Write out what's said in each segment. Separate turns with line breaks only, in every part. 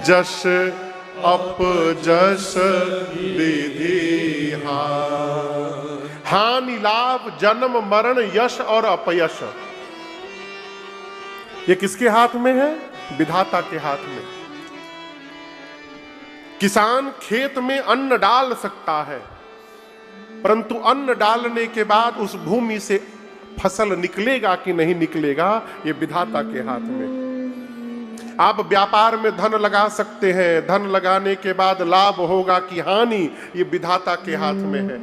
जस अपजस विधि हानि लाभ जन्म मरण यश और अपयश, ये किसके हाथ में है? विधाता के हाथ में। किसान खेत में अन्न डाल सकता है, परंतु अन्न डालने के बाद उस भूमि से फसल निकलेगा कि नहीं निकलेगा, ये विधाता के हाथ में। आप व्यापार में धन लगा सकते हैं, धन लगाने के बाद लाभ होगा कि हानि, ये विधाता के हाथ में है।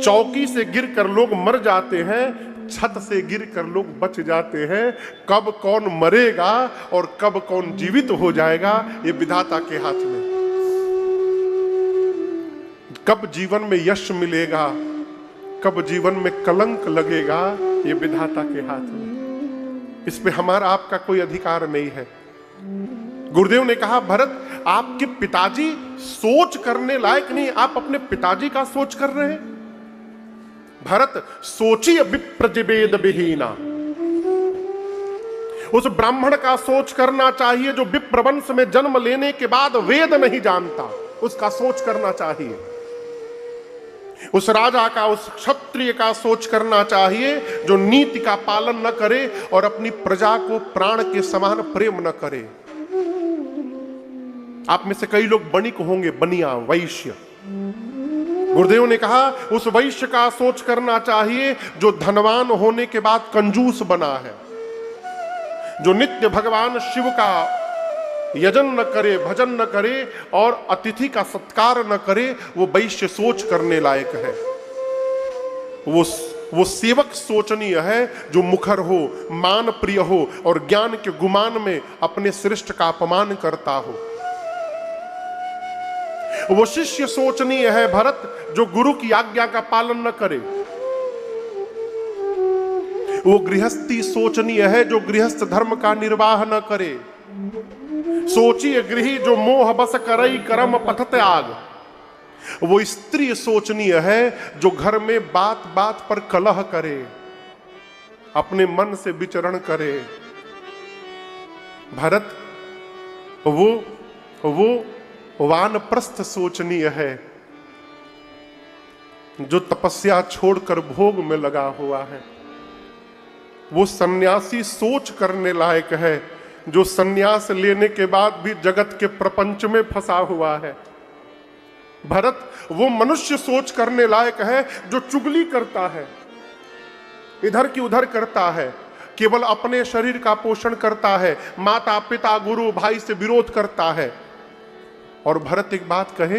चौकी से गिरकर लोग मर जाते हैं, छत से गिरकर लोग बच जाते हैं। कब कौन मरेगा और कब कौन जीवित हो जाएगा, ये विधाता के हाथ में। कब जीवन में यश मिलेगा, कब जीवन में कलंक लगेगा, ये विधाता के हाथ में। इस पे हमारा आपका कोई अधिकार नहीं है। गुरुदेव ने कहा, भरत आपके पिताजी सोच करने लायक नहीं, आप अपने पिताजी का सोच कर रहे हैं। भरत सोची विप्रजिवेद विहीना, उस ब्राह्मण का सोच करना चाहिए जो विप्रवंश में जन्म लेने के बाद वेद नहीं जानता, उसका सोच करना चाहिए। उस राजा का, उस क्षत्रिय का सोच करना चाहिए जो नीति का पालन न करे और अपनी प्रजा को प्राण के समान प्रेम न करे। आप में से कई लोग बणिक होंगे, बनिया, वैश्य। गुरुदेव ने कहा उस वैश्य का सोच करना चाहिए जो धनवान होने के बाद कंजूस बना है, जो नित्य भगवान शिव का यजन न करे, भजन न करे और अतिथि का सत्कार न करे, वो वैश्य सोच करने लायक है। वो सेवक सोचनीय है जो मुखर हो, मान प्रिय हो और ज्ञान के गुमान में अपने श्रेष्ठ का अपमान करता हो। वो शिष्य सोचनीय है भरत जो गुरु की आज्ञा का पालन न करे। वो गृहस्थी सोचनीय है जो गृहस्थ धर्म का निर्वाह न करे। सोचिए गृही जो मोह बस करई कर्म पथ त्याग। वो स्त्री सोचनीय है जो घर में बात बात पर कलह करे, अपने मन से विचरण करे। भरत वो वानप्रस्थ सोचनीय है जो तपस्या छोड़कर भोग में लगा हुआ है। वो सन्यासी सोच करने लायक है जो सन्यास लेने के बाद भी जगत के प्रपंच में फंसा हुआ है। भरत वो मनुष्य सोच करने लायक है जो चुगली करता है, इधर की उधर करता है, केवल अपने शरीर का पोषण करता है, माता पिता गुरु भाई से विरोध करता है। और भरत एक बात कहे,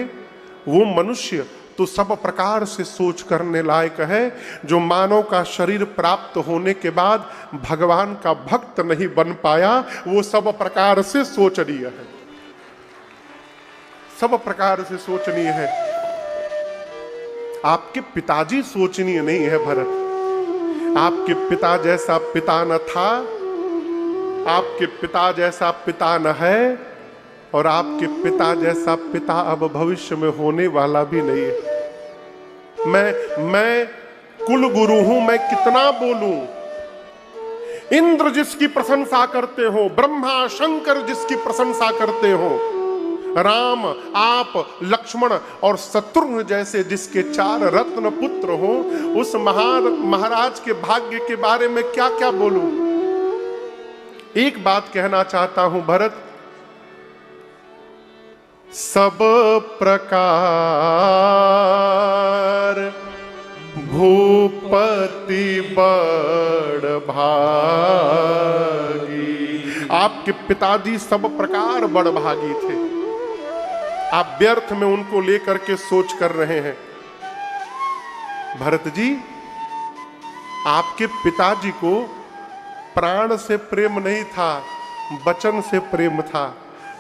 वो मनुष्य तो सब प्रकार से सोच करने लायक है जो मानव का शरीर प्राप्त होने के बाद भगवान का भक्त नहीं बन पाया, वो सब प्रकार से सोचनीय है, सब प्रकार से सोचनीय है। आपके पिताजी सोचनीय नहीं है भरत। आपके पिता जैसा पिता न था, आपके पिता जैसा पिता न है और आपके पिता जैसा पिता अब भविष्य में होने वाला भी नहीं है। मैं कुल गुरु हूं, मैं कितना बोलूं। इंद्र जिसकी प्रशंसा करते हो, ब्रह्मा शंकर जिसकी प्रशंसा करते हो, राम आप लक्ष्मण और शत्रुघ्न जैसे जिसके 4 रत्न पुत्र हो, उस महाराज के भाग्य के बारे में क्या क्या बोलूं। एक बात कहना चाहता हूं भरत, सब प्रकार भूपति बड़ भागी। आपके पिताजी सब प्रकार बड़ भागी थे, आप व्यर्थ में उनको लेकर के सोच कर रहे हैं। भरत जी, आपके पिताजी को प्राण से प्रेम नहीं था, वचन से प्रेम था।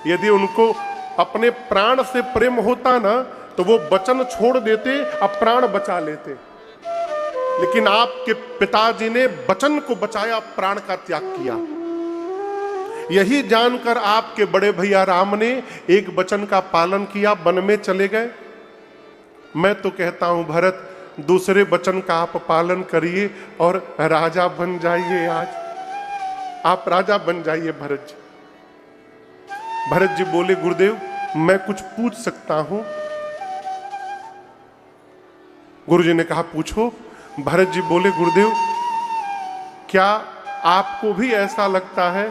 यदि उनको अपने प्राण से प्रेम होता ना तो वो वचन छोड़ देते, अब प्राण बचा लेते। लेकिन आपके पिताजी ने वचन को बचाया, प्राण का त्याग किया। यही जानकर आपके बड़े भैया राम ने एक वचन का पालन किया, वन में चले गए। मैं तो कहता हूं भरत, दूसरे वचन का आप पालन करिए और राजा बन जाइए। आज आप राजा बन जाइए भरत जी। भरत जी बोले गुरुदेव मैं कुछ पूछ सकता हूं? गुरु जी ने कहा पूछो। भरत जी बोले गुरुदेव क्या आपको भी ऐसा लगता है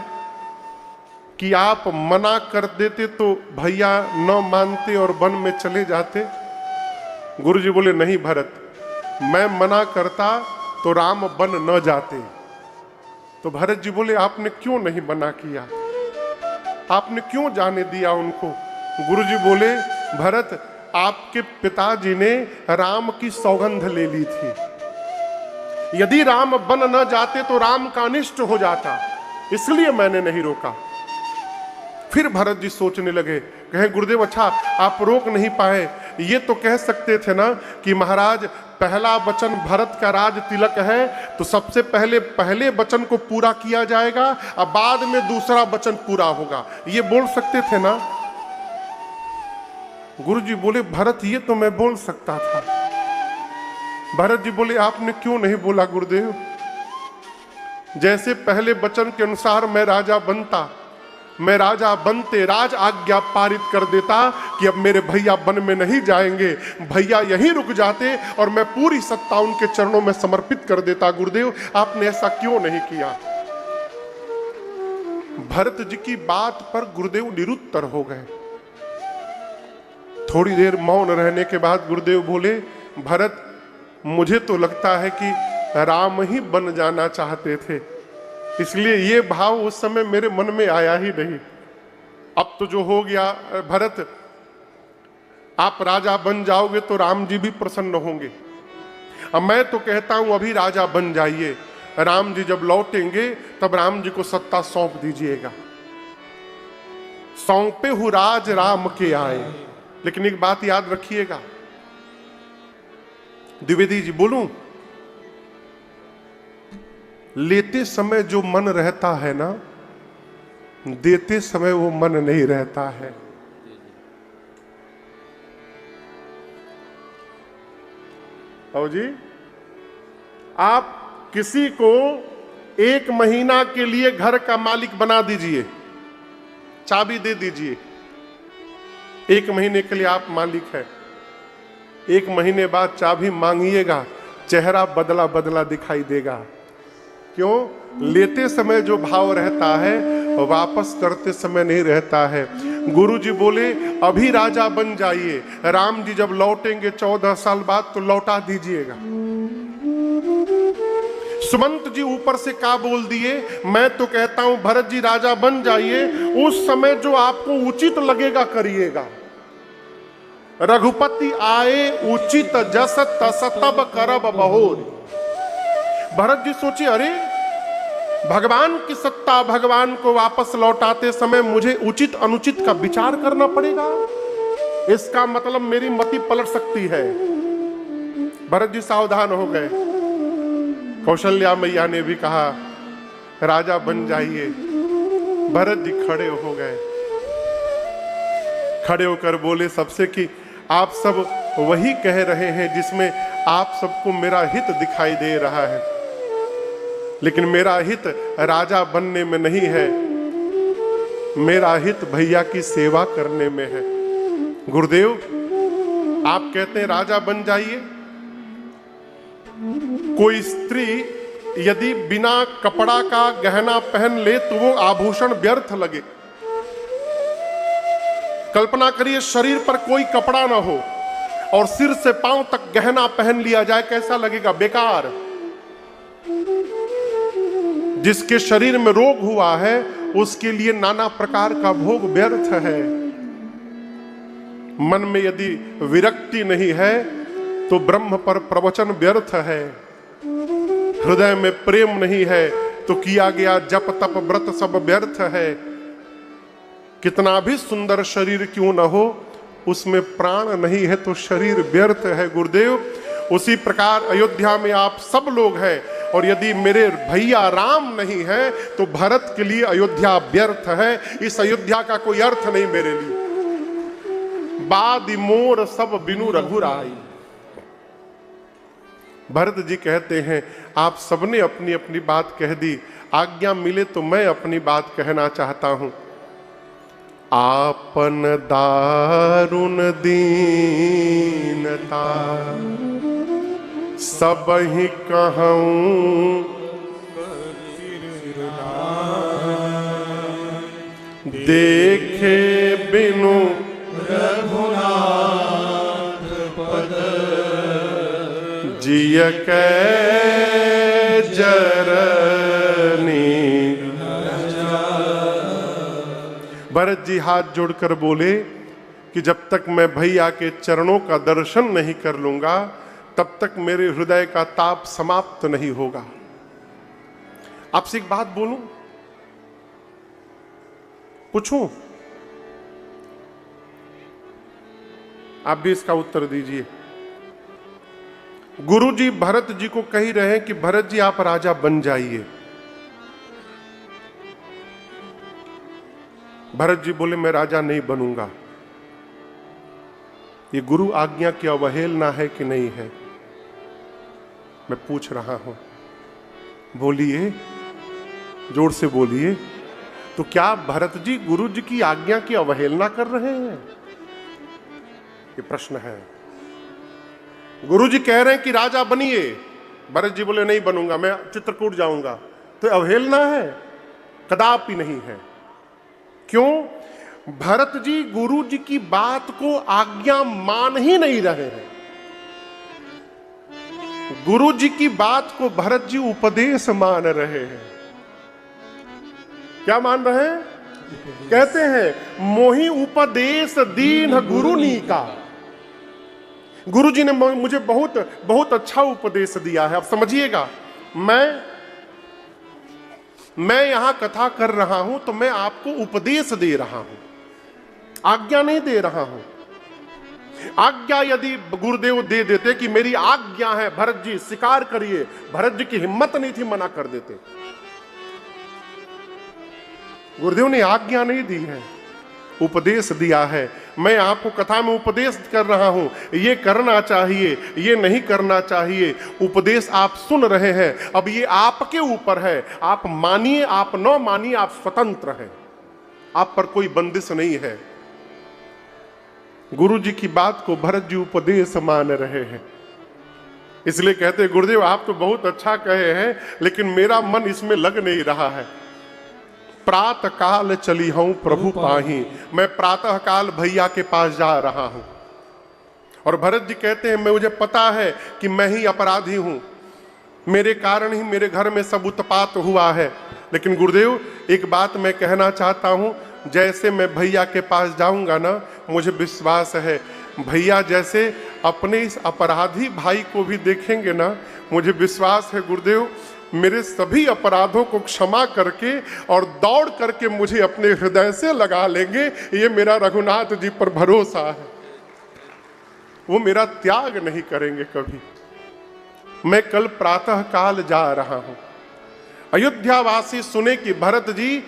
कि आप मना कर देते तो भैया न मानते और वन में चले जाते? गुरु जी बोले नहीं भरत, मैं मना करता तो राम वन न जाते। तो भरत जी बोले आपने क्यों नहीं मना किया, आपने क्यों जाने दिया उनको? गुरु जी बोले भरत आपके पिताजी ने राम की सौगंध ले ली थी, यदि राम वन न जाते तो राम का अनिष्ट हो जाता, इसलिए मैंने नहीं रोका। फिर भरत जी सोचने लगे, कहे गुरुदेव अच्छा आप रोक नहीं पाए, ये तो कह सकते थे ना कि महाराज पहला वचन भरत का राज तिलक है तो सबसे पहले वचन को पूरा किया जाएगा और बाद में दूसरा वचन पूरा होगा, ये बोल सकते थे ना। गुरु जी बोले भरत ये तो मैं बोल सकता था। भरत जी बोले आपने क्यों नहीं बोला गुरुदेव? जैसे पहले वचन के अनुसार मैं राजा बनता, मैं राजा बनते राज आज्ञा पारित कर देता कि अब मेरे भैया वन में नहीं जाएंगे, भैया यहीं रुक जाते और मैं पूरी सत्ता उनके चरणों में समर्पित कर देता। गुरुदेव आपने ऐसा क्यों नहीं किया? भरत जी की बात पर गुरुदेव निरुत्तर हो गए। थोड़ी देर मौन रहने के बाद गुरुदेव बोले भरत मुझे तो लगता है कि राम ही बन जाना चाहते थे, इसलिए ये भाव उस समय मेरे मन में आया ही नहीं। अब तो जो हो गया भरत, आप राजा बन जाओगे तो राम जी भी प्रसन्न होंगे। अब मैं तो कहता हूं अभी राजा बन जाइए, राम जी जब लौटेंगे तब राम जी को सत्ता सौंप दीजिएगा। सौंपे हु राज राम के आए। लेकिन एक बात याद रखिएगा, द्विवेदी जी बोलूं, लेते समय जो मन रहता है ना, देते समय वो मन नहीं रहता है। आओ जी, आप किसी को 1 महीना के लिए घर का मालिक बना दीजिए, चाबी दे दीजिए, 1 महीने के लिए आप मालिक हैं। 1 महीने बाद चाबी मांगिएगा, चेहरा बदला बदला दिखाई देगा। क्यों? लेते समय जो भाव रहता है वापस करते समय नहीं रहता है। गुरु जी बोले अभी राजा बन जाइए, राम जी जब लौटेंगे 14 साल बाद तो लौटा दीजिएगा। सुमंत जी ऊपर से क्या बोल दिए, मैं तो कहता हूं भरत जी राजा बन जाइए, उस समय जो आपको उचित लगेगा करिएगा। रघुपति आए उचित जस तस तब करब बहोर। भरत जी सोचिए अरे भगवान की सत्ता, भगवान को वापस लौटाते समय मुझे उचित अनुचित का विचार करना पड़ेगा, इसका मतलब मेरी मति पलट सकती है। भरत जी सावधान हो गए। कौशल्या मैया ने भी कहा राजा बन जाइए। भरत जी खड़े हो गए, खड़े होकर बोले सबसे कि आप सब वही कह रहे हैं जिसमें आप सबको मेरा हित दिखाई दे रहा है, लेकिन मेरा हित राजा बनने में नहीं है, मेरा हित भैया की सेवा करने में है। गुरुदेव आप कहते हैं राजा बन जाइए, कोई स्त्री यदि बिना कपड़ा का गहना पहन ले तो वो आभूषण व्यर्थ लगे। कल्पना करिए शरीर पर कोई कपड़ा ना हो और सिर से पांव तक गहना पहन लिया जाए, कैसा लगेगा? बेकार। जिसके शरीर में रोग हुआ है उसके लिए नाना प्रकार का भोग व्यर्थ है। मन में यदि विरक्ति नहीं है तो ब्रह्म पर प्रवचन व्यर्थ है। हृदय में प्रेम नहीं है तो किया गया जप तप व्रत सब व्यर्थ है। कितना भी सुंदर शरीर क्यों न हो, उसमें प्राण नहीं है तो शरीर व्यर्थ है। गुरुदेव उसी प्रकार अयोध्या में आप सब लोग हैं, और यदि मेरे भैया राम नहीं है तो भरत के लिए अयोध्या व्यर्थ है। इस अयोध्या का कोई अर्थ नहीं मेरे लिए। बादि मोर सब बिनु रघुराई। भरत जी कहते हैं आप सबने अपनी अपनी बात कह दी, आज्ञा मिले तो मैं अपनी बात कहना चाहता हूं। आपन दारुण दीनता सब ही कहूँ देखे बिनु रघुनाथ पद जिय कै जरनी। भरत जी हाथ जोड़कर बोले कि जब तक मैं भैया के चरणों का दर्शन नहीं कर लूंगा तब तक मेरे हृदय का ताप समाप्त नहीं होगा। आपसे एक बात बोलूं, पूछूं, आप भी इसका उत्तर दीजिए। गुरुजी भरत जी को कह रहे हैं कि भरत जी आप राजा बन जाइए। भरत जी बोले मैं राजा नहीं बनूंगा। ये गुरु आज्ञा की अवहेलना है कि नहीं है? मैं पूछ रहा हूं, बोलिए, जोर से बोलिए। तो क्या भरत जी गुरु जी की आज्ञा की अवहेलना कर रहे हैं? ये प्रश्न है। गुरु जी कह रहे हैं कि राजा बनिए, भरत जी बोले नहीं बनूंगा, मैं चित्रकूट जाऊंगा। तो अवहेलना है? कदापि नहीं है। क्यों? भरत जी गुरु जी की बात को आज्ञा मान ही नहीं रहे हैं। गुरु जी की बात को भरत जी उपदेश मान रहे हैं। क्या मान रहे हैं? कहते हैं मोहि उपदेश दीन गुरुनी का। गुरु जी ने मुझे बहुत बहुत अच्छा उपदेश दिया है। अब समझिएगा, मैं यहां कथा कर रहा हूं तो मैं आपको उपदेश दे रहा हूं, आज्ञा नहीं दे रहा हूं। आज्ञा यदि गुरुदेव दे देते कि मेरी आज्ञा है भरत जी स्वीकार करिए, भरत जी की हिम्मत नहीं थी, मना कर देते। गुरुदेव ने आज्ञा नहीं दी है, उपदेश दिया है। मैं आपको कथा में उपदेश कर रहा हूं, ये करना चाहिए, ये नहीं करना चाहिए। उपदेश आप सुन रहे हैं, अब ये आपके ऊपर है। आप मानिए, आप न मानिए, आप स्वतंत्र हैं, आप पर कोई बंदिश नहीं है। गुरु जी की बात को भरत जी उपदेश मान रहे हैं, इसलिए कहते हैं गुरुदेव आप तो बहुत अच्छा कहे हैं, लेकिन मेरा मन इसमें लग नहीं रहा है। प्रातः काल चली हूं प्रभु पाही, मैं प्रातः काल भैया के पास जा रहा हूं। और भरत जी कहते हैं मुझे पता है कि मैं ही अपराधी हूं, मेरे कारण ही मेरे घर में सब उत्पात हुआ है। लेकिन गुरुदेव एक बात मैं कहना चाहता हूं, जैसे मैं भैया के पास जाऊंगा ना, मुझे विश्वास है भैया जैसे अपने इस अपराधी भाई को भी देखेंगे ना, मुझे विश्वास है गुरुदेव मेरे सभी अपराधों को क्षमा करके और दौड़ करके मुझे अपने हृदय से लगा लेंगे। ये मेरा रघुनाथ जी पर भरोसा है, वो मेरा त्याग नहीं करेंगे कभी। मैं कल प्रातः काल जा रहा हूं। अयोध्यावासी सुने कि भरत जी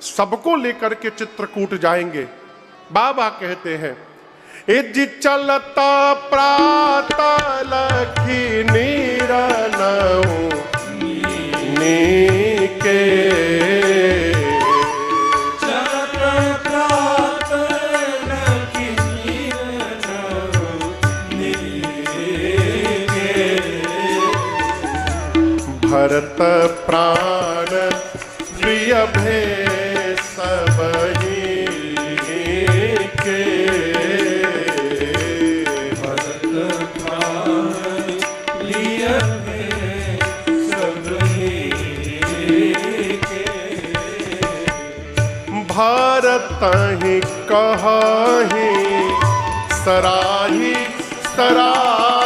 सबको लेकर के चित्रकूट जाएंगे। बाबा कहते हैं ए जी चलता प्रातः लखी नीरनऊ के भरत प्राण प्रिय भे सबही के, भरत प्राण प्रिय भे सबही के, भारत ही कहि सराही सराही,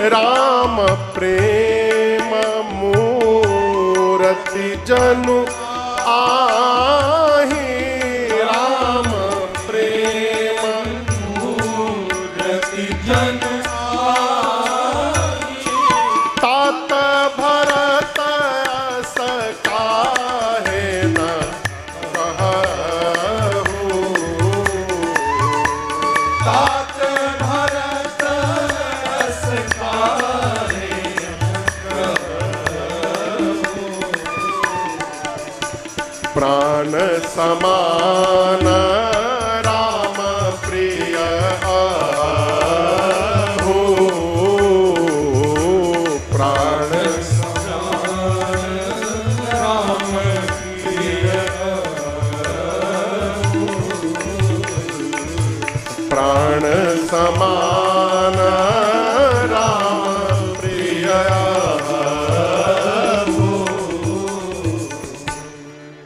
राम प्रेम मूर्ति जनु आही, राम प्रेम मूर्ति जनु आही, तात भरत सकाहे न कहूँ, तात भरत सकाहे समान राम प्रिय आहो, प्राण समान राम प्रिय आहो, प्राण समान राम प्रिय आहो।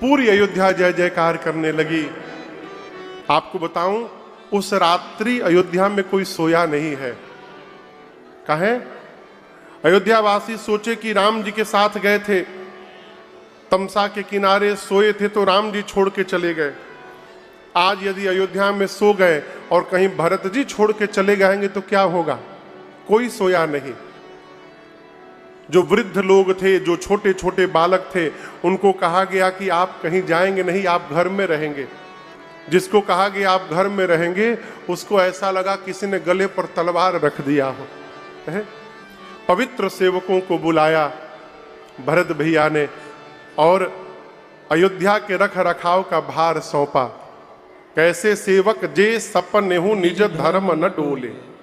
पूरी अयोध्या जय जयकार करने लगी। आपको बताऊं, उस रात्रि अयोध्या में कोई सोया नहीं है। कहे अयोध्यावासी सोचे कि राम जी के साथ गए थे, तमसा के किनारे सोए थे तो राम जी छोड़ के चले गए। आज यदि अयोध्या में सो गए और कहीं भरत जी छोड़ के चले जाएंगे तो क्या होगा? कोई सोया नहीं। जो वृद्ध लोग थे, जो छोटे छोटे बालक थे, उनको कहा गया कि आप कहीं जाएंगे नहीं, आप घर में रहेंगे। जिसको कहा गया आप घर में रहेंगे, उसको ऐसा लगा किसी ने गले पर तलवार रख दिया हो। पवित्र सेवकों को बुलाया भरत भैया ने और अयोध्या के रख रखाव का भार सौंपा। कैसे सेवक जे सपने हूं निज धर्म न डोले।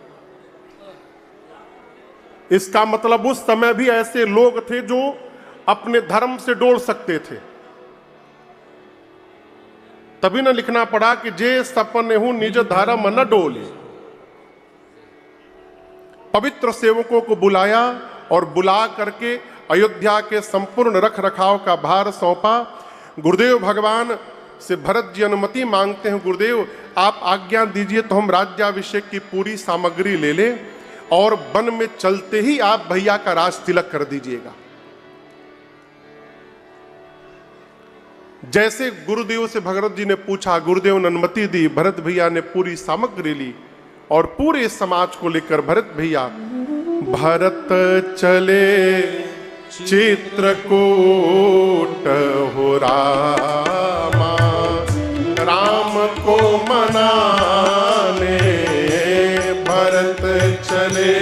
इसका मतलब उस समय भी ऐसे लोग थे जो अपने धर्म से डोल सकते थे। तभी न लिखना पड़ा कि जे सपने हूं निज धर्म न डोले। पवित्र सेवकों को बुलाया और बुला करके अयोध्या के संपूर्ण रख रखाव का भार सौंपा। गुरुदेव भगवान से भरत जी अनुमति मांगते हैं, गुरुदेव आप आज्ञा दीजिए तो हम राज्याभिषेक की पूरी सामग्री ले लें और वन में चलते ही आप भैया का राज तिलक कर दीजिएगा। जैसे गुरुदेव से भगत जी ने पूछा, गुरुदेव ने अनुमति दी, भरत भैया ने पूरी सामग्री ली और पूरे समाज को लेकर भरत भैया भरत चले चित्रकूट हो रामा, राम को मनाने भरत चले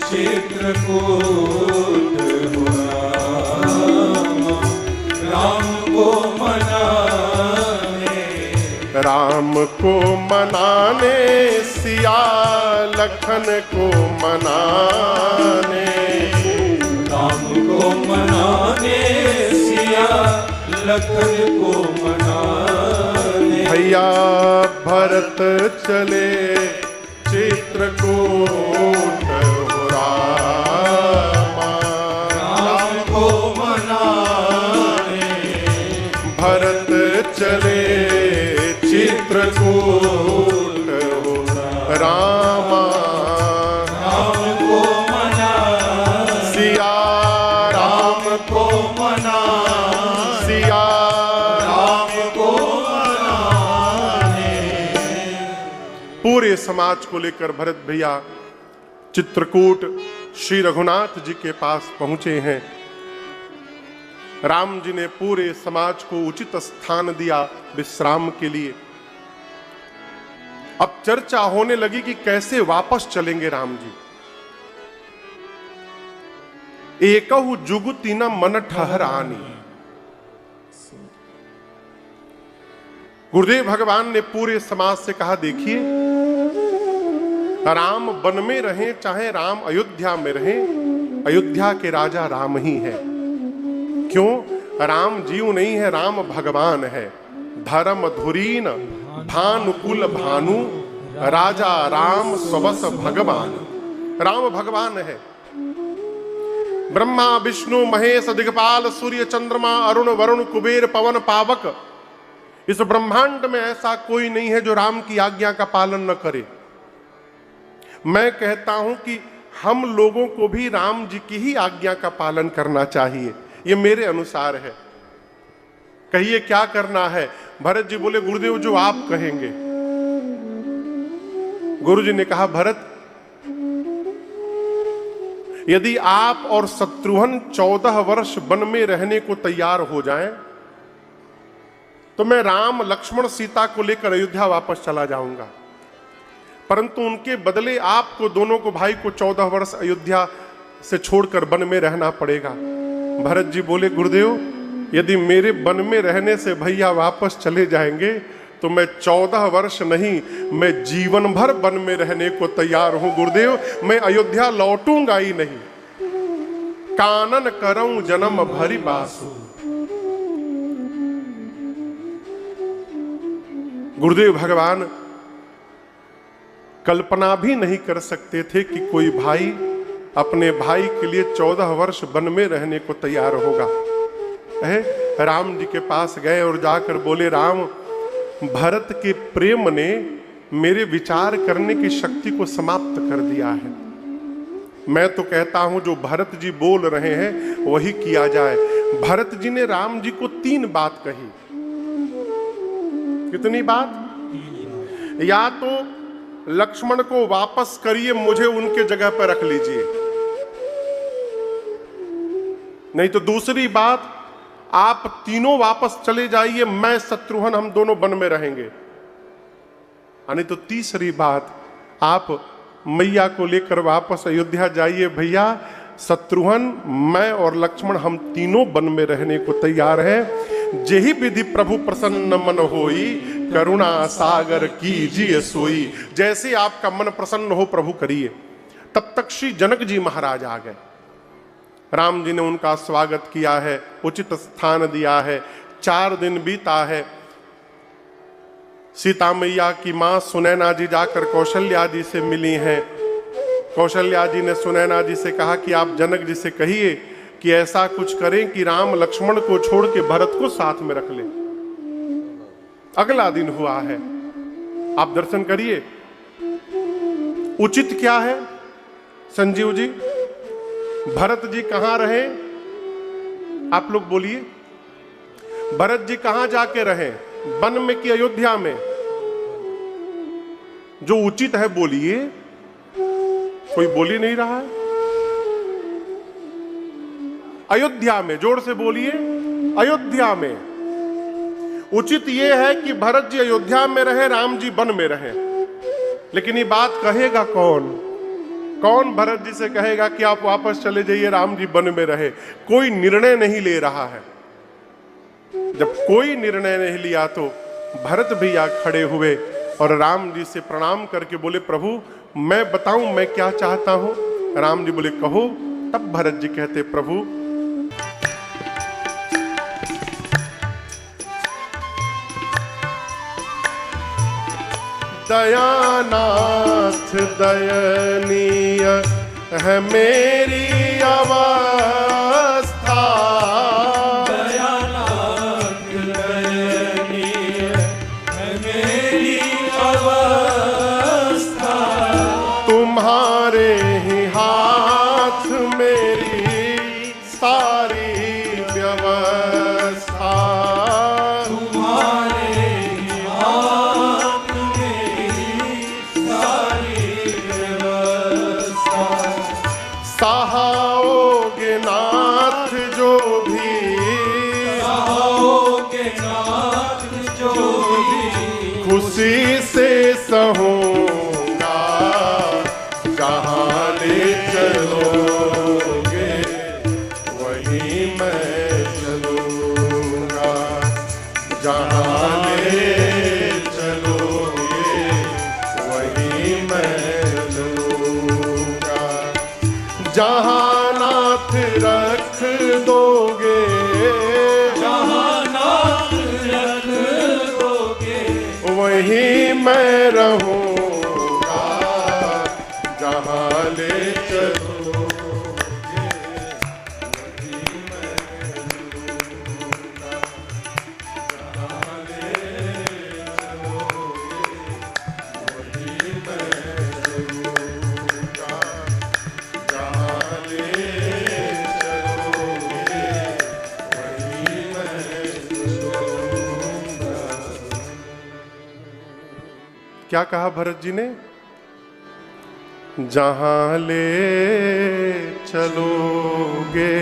चित्रकूट हो रामा, राम को मनाने, राम को मनाने, सिया लखन को मनाने,
राम को मनाने, सिया लखन को मनाने।
भैया भरत चले चित्रकूट हो रामा,
राम को मनाने,
भरत चले चित्रकूट हो रामा,
राम को मनाने,
सिया राम को
मना,
सिया
राम को मनाने।
पूरे समाज को लेकर भरत भैया चित्रकूट श्री रघुनाथ जी के पास पहुंचे हैं। राम जी ने पूरे समाज को उचित स्थान दिया विश्राम के लिए। अब चर्चा होने लगी कि कैसे वापस चलेंगे राम जी। एकहु जुगुति न मन ठहरानी। गुरुदेव भगवान ने पूरे समाज से कहा, देखिए राम वन में रहे चाहे राम अयोध्या में रहे, अयोध्या के राजा राम ही है। क्यों? राम जीव नहीं है, राम भगवान है। धर्म धुरीन भानुकुल भानु, राजा राम स्वस भगवान। राम भगवान है। ब्रह्मा विष्णु महेश दिग्पाल सूर्य चंद्रमा अरुण वरुण कुबेर पवन पावक, इस ब्रह्मांड में ऐसा कोई नहीं है जो राम की आज्ञा का पालन न करे। मैं कहता हूं कि हम लोगों को भी राम जी की ही आज्ञा का पालन करना चाहिए। ये मेरे अनुसार है। कहिए क्या करना है? भरत जी बोले, गुरुदेव जो आप कहेंगे। गुरु जी ने कहा, भरत यदि आप और शत्रुघ्न 14 वर्ष वन में रहने को तैयार हो जाएं, तो मैं राम लक्ष्मण सीता को लेकर अयोध्या वापस चला जाऊंगा। परंतु उनके बदले आपको दोनों को, भाई को 14 वर्ष अयोध्या से छोड़कर वन में रहना पड़ेगा। भरत जी बोले, गुरुदेव यदि मेरे वन में रहने से भैया वापस चले जाएंगे तो मैं 14 वर्ष नहीं, मैं जीवन भर वन में रहने को तैयार हूं गुरुदेव, मैं अयोध्या लौटूंगा ही नहीं। कानन करऊं जन्म भरी बासु। गुरुदेव भगवान कल्पना भी नहीं कर सकते थे कि कोई भाई अपने भाई के लिए 14 वर्ष वन में रहने को तैयार होगा। राम जी के पास गए और जाकर बोले, राम, भरत के प्रेम ने मेरे विचार करने की शक्ति को समाप्त कर दिया है। मैं तो कहता हूं जो भरत जी बोल रहे हैं वही किया जाए। भरत जी ने राम जी को 3 बात कही। कितनी बात? या तो लक्ष्मण को वापस करिए, मुझे उनके जगह पर रख लीजिए, नहीं तो दूसरी बात, आप तीनों वापस चले जाइए, मैं शत्रुघ्न हम दोनों वन में रहेंगे। नहीं तो तीसरी बात, आप मैया को लेकर वापस अयोध्या जाइए भैया, शत्रुघ्न, मैं और लक्ष्मण हम तीनों वन में रहने को तैयार हैं। जेहि विधि प्रभु प्रसन्न मन होई, करुणा सागर कीजिए सोई। जैसे आपका मन प्रसन्न हो प्रभु करिए। तब तक श्री जनक जी महाराज आ गए। राम जी ने उनका स्वागत किया है, उचित स्थान दिया है। 4 दिन बीता है। सीता मैया की मां सुनैना जी जाकर कौशल्या जी से मिली हैं। कौशल्या जी ने सुनैना जी से कहा कि आप जनक जी से कहिए कि ऐसा कुछ करें कि राम लक्ष्मण को छोड़ के भरत को साथ में रख ले। अगला दिन हुआ है, आप दर्शन करिए। उचित क्या है संजीव जी? भरत जी कहां रहे? आप लोग बोलिए, भरत जी कहां जाके रहे? वन में कि अयोध्या में? जो उचित है बोलिए, कोई बोल ही नहीं रहा है। अयोध्या में, जोर से बोलिए, अयोध्या में। उचित यह है कि भरत जी अयोध्या में रहे, राम जी वन में रहे। लेकिन ये बात कहेगा कौन? कौन भरत जी से कहेगा कि आप वापस चले जाइए, राम जी वन में रहे? कोई निर्णय नहीं ले रहा है। जब कोई निर्णय नहीं लिया तो भरत भैया खड़े हुए और राम जी से प्रणाम करके बोले, प्रभु मैं बताऊं मैं क्या चाहता हूं? राम जी बोले, कहो। तब भरत जी कहते, प्रभु दयानाथ दयनीय है मेरी अवस्था,
दयानाथ दयनीय है मेरी अवस्था।
तुम्हारे ही हाथ मेरी सारी व्यवस्था।
तुम्हारे हाथ मेरी सारी व्यवस्था।
सहाओगे नाथ जो भी,
सहाओगे नाथ जो भी,
खुशी से सहूंगा। जहाँ ले चलोगे वहीं मैं चलूंगा। जहाँ ले चलोगे वहीं मैं चलूंगा। जहाँ नाथ रख दोगे,
जहाँ नाथ रख दोगे,
वहीं मैं रहूंगा। जहाँ ले चलोगे वहीं मैं रहूंगा। जहाँ ले चलोगे वहीं मैं रहूंगा। जहाँ ले चलोगे वहीं मैं रहूंगा। क्या कहा भरत जी ने? जहाँ ले चलोगे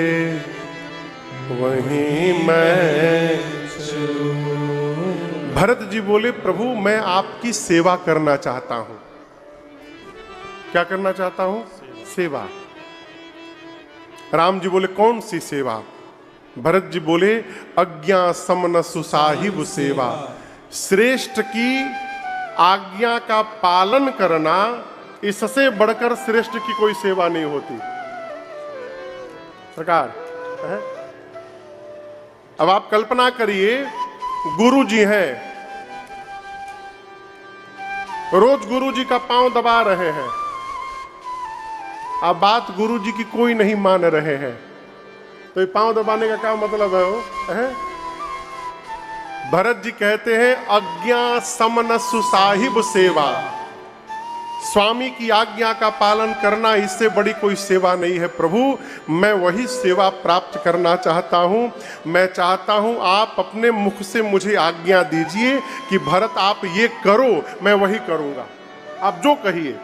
वहीं मैं चलूं। भरत जी बोले, प्रभु मैं आपकी सेवा करना चाहता हूं। क्या करना चाहता हूं? सेवा। राम जी बोले, कौन सी सेवा? भरत जी बोले आज्ञा समन सुसाहिब सेवा, श्रेष्ठ की आज्ञा का पालन करना, इससे बढ़कर श्रेष्ठ की कोई सेवा नहीं होती। सरकार है? अब आप कल्पना करिए, गुरु जी हैं, रोज गुरु जी का पांव दबा रहे हैं, अब बात गुरु जी की कोई नहीं मान रहे हैं, तो ये पांव दबाने का क्या मतलब है? वो है? भरत जी कहते हैं आज्ञा समन सुसाहिब सेवा, स्वामी की आज्ञा का पालन करना, इससे बड़ी कोई सेवा नहीं है। प्रभु मैं वही सेवा प्राप्त करना चाहता हूं। मैं चाहता हूं आप अपने मुख से मुझे आज्ञा दीजिए कि भरत आप ये करो, मैं वही करूंगा, आप जो कहिए।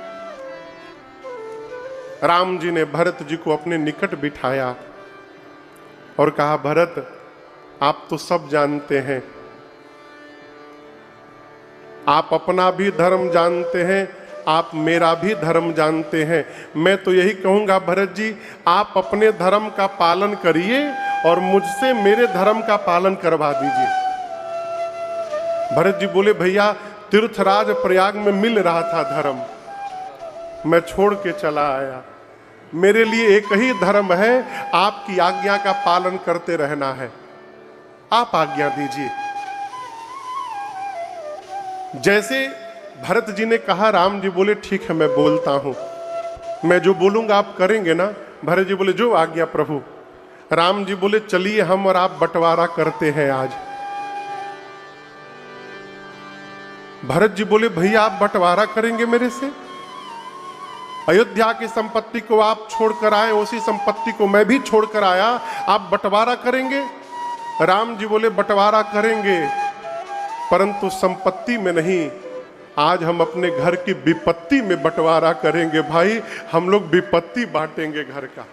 राम जी ने भरत जी को अपने निकट बिठाया और कहा भरत आप तो सब जानते हैं, आप अपना भी धर्म जानते हैं, आप मेरा भी धर्म जानते हैं। मैं तो यही कहूंगा भरत जी आप अपने धर्म का पालन करिए और मुझसे मेरे धर्म का पालन करवा दीजिए। भरत जी बोले भैया तीर्थराज प्रयाग में मिल रहा था धर्म, मैं छोड़ के चला आया, मेरे लिए एक ही धर्म है, आपकी आज्ञा का पालन करते रहना है, आप आज्ञा दीजिए। जैसे भरत जी ने कहा, राम जी बोले ठीक है मैं बोलता हूं, मैं जो बोलूंगा आप करेंगे ना? भरत जी बोले जो आज्ञा प्रभु। राम जी बोले चलिए हम और आप बंटवारा करते हैं आज। भरत जी बोले भैया आप बंटवारा करेंगे मेरे से? अयोध्या की संपत्ति को आप छोड़कर आए, उसी संपत्ति को मैं भी छोड़कर आया, आप बंटवारा करेंगे? राम जी बोले बंटवारा करेंगे, परंतु संपत्ति में नहीं, आज हम अपने घर की विपत्ति में बंटवारा करेंगे। भाई हम लोग विपत्ति बांटेंगे घर का।